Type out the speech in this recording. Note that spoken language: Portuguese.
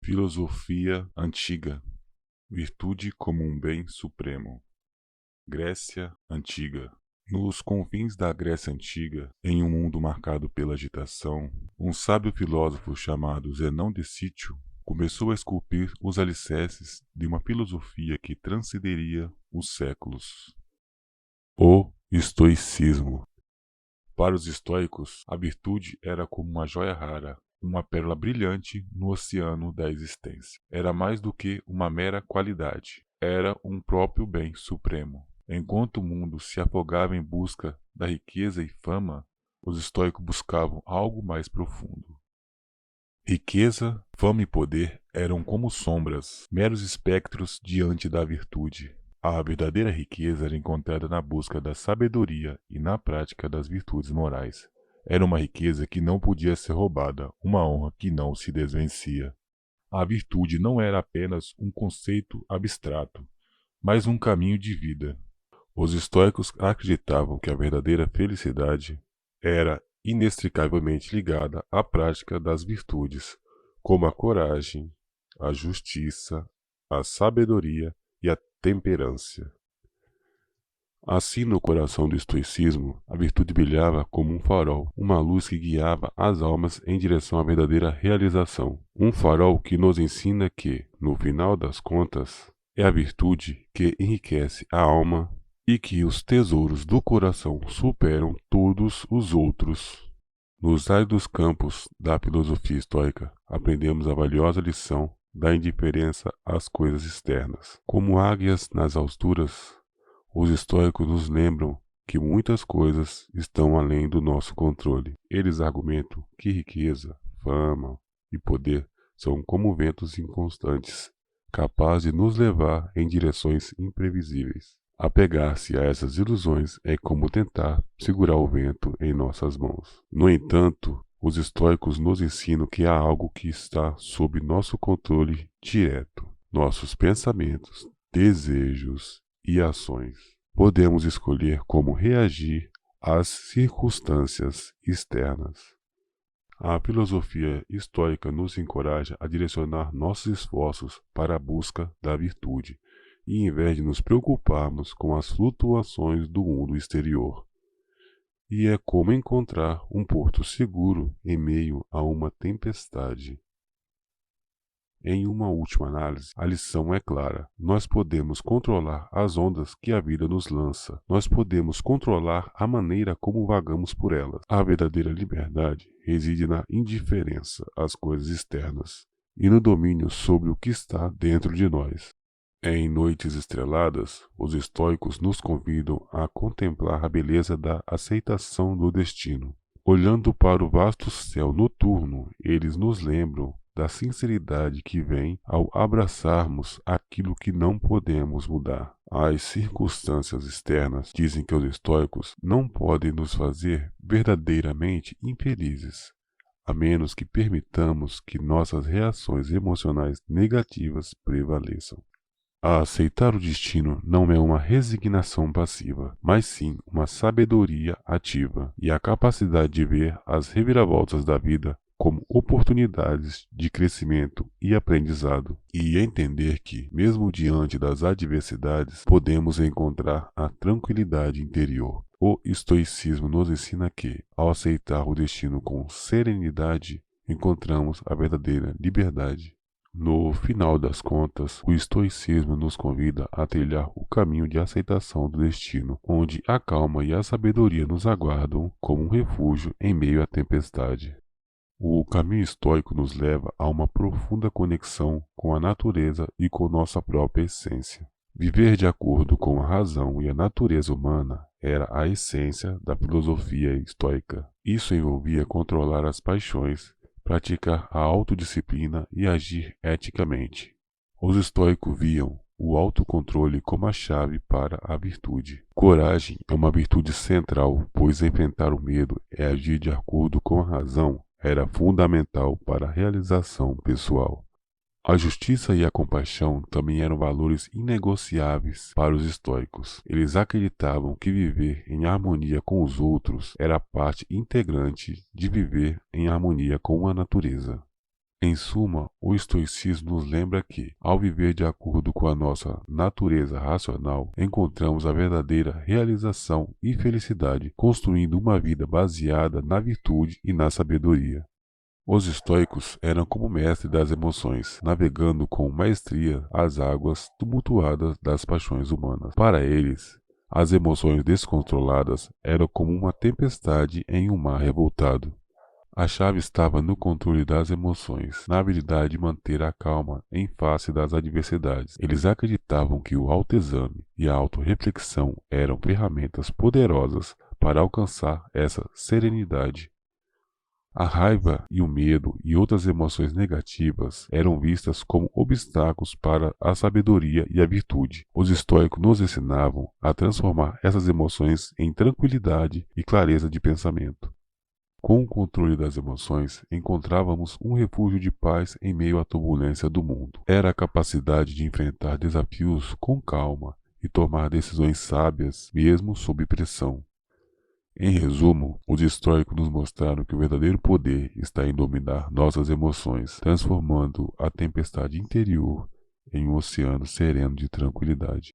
Filosofia antiga. Virtude como um bem supremo. Grécia Antiga. Nos confins da Grécia Antiga, em um mundo marcado pela agitação, um sábio filósofo chamado Zenão de Cítio começou a esculpir os alicerces de uma filosofia que transcenderia os séculos. O estoicismo. Para os estoicos, a virtude era como uma joia rara, uma pérola brilhante no oceano da existência. Era mais do que uma mera qualidade, era um próprio bem supremo. Enquanto o mundo se afogava em busca da riqueza e fama, os estoicos buscavam algo mais profundo. Riqueza, fama e poder eram como sombras, meros espectros diante da virtude. A verdadeira riqueza era encontrada na busca da sabedoria e na prática das virtudes morais. Era uma riqueza que não podia ser roubada, uma honra que não se desvencia. A virtude não era apenas um conceito abstrato, mas um caminho de vida. Os estoicos acreditavam que a verdadeira felicidade era inextricavelmente ligada à prática das virtudes, como a coragem, a justiça, a sabedoria e a temperância. Assim, no coração do estoicismo, a virtude brilhava como um farol, uma luz que guiava as almas em direção à verdadeira realização. Um farol que nos ensina que, no final das contas, é a virtude que enriquece a alma e que os tesouros do coração superam todos os outros. Nos áridos campos da filosofia estoica, aprendemos a valiosa lição da indiferença às coisas externas. Como águias nas alturas, os estoicos nos lembram que muitas coisas estão além do nosso controle. Eles argumentam que riqueza, fama e poder são como ventos inconstantes, capazes de nos levar em direções imprevisíveis. Apegar-se a essas ilusões é como tentar segurar o vento em nossas mãos. No entanto, os estoicos nos ensinam que há algo que está sob nosso controle direto: nossos pensamentos, desejos e ações. Podemos escolher como reagir às circunstâncias externas. A filosofia estoica nos encoraja a direcionar nossos esforços para a busca da virtude, e em vez de nos preocuparmos com as flutuações do mundo exterior. E é como encontrar um porto seguro em meio a uma tempestade. Em uma última análise, a lição é clara. Nós podemos controlar as ondas que a vida nos lança. Nós podemos controlar a maneira como vagamos por elas. A verdadeira liberdade reside na indiferença às coisas externas e no domínio sobre o que está dentro de nós. Em noites estreladas, os estoicos nos convidam a contemplar a beleza da aceitação do destino. Olhando para o vasto céu noturno, eles nos lembram da sinceridade que vem ao abraçarmos aquilo que não podemos mudar. As circunstâncias externas, dizem que os estoicos, não podem nos fazer verdadeiramente infelizes, a menos que permitamos que nossas reações emocionais negativas prevaleçam. A aceitar o destino não é uma resignação passiva, mas sim uma sabedoria ativa e a capacidade de ver as reviravoltas da vida como oportunidades de crescimento e aprendizado, e entender que, mesmo diante das adversidades, podemos encontrar a tranquilidade interior. O estoicismo nos ensina que, ao aceitar o destino com serenidade, encontramos a verdadeira liberdade. No final das contas, o estoicismo nos convida a trilhar o caminho de aceitação do destino, onde a calma e a sabedoria nos aguardam como um refúgio em meio à tempestade. O caminho estoico nos leva a uma profunda conexão com a natureza e com nossa própria essência. Viver de acordo com a razão e a natureza humana era a essência da filosofia estoica. Isso envolvia controlar as paixões, praticar a autodisciplina e agir eticamente. Os estoicos viam o autocontrole como a chave para a virtude. Coragem é uma virtude central, pois enfrentar o medo e agir de acordo com a razão era fundamental para a realização pessoal. A justiça e a compaixão também eram valores inegociáveis para os estoicos. Eles acreditavam que viver em harmonia com os outros era parte integrante de viver em harmonia com a natureza. Em suma, o estoicismo nos lembra que, ao viver de acordo com a nossa natureza racional, encontramos a verdadeira realização e felicidade, construindo uma vida baseada na virtude e na sabedoria. Os estoicos eram como mestres das emoções, navegando com maestria as águas tumultuadas das paixões humanas. Para eles, as emoções descontroladas eram como uma tempestade em um mar revoltado. A chave estava no controle das emoções, na habilidade de manter a calma em face das adversidades. Eles acreditavam que o autoexame e a autorreflexão eram ferramentas poderosas para alcançar essa serenidade. A raiva e o medo e outras emoções negativas eram vistas como obstáculos para a sabedoria e a virtude. Os estoicos nos ensinavam a transformar essas emoções em tranquilidade e clareza de pensamento. Com o controle das emoções, encontrávamos um refúgio de paz em meio à turbulência do mundo. Era a capacidade de enfrentar desafios com calma e tomar decisões sábias, mesmo sob pressão. Em resumo, os estoicos nos mostraram que o verdadeiro poder está em dominar nossas emoções, transformando a tempestade interior em um oceano sereno de tranquilidade.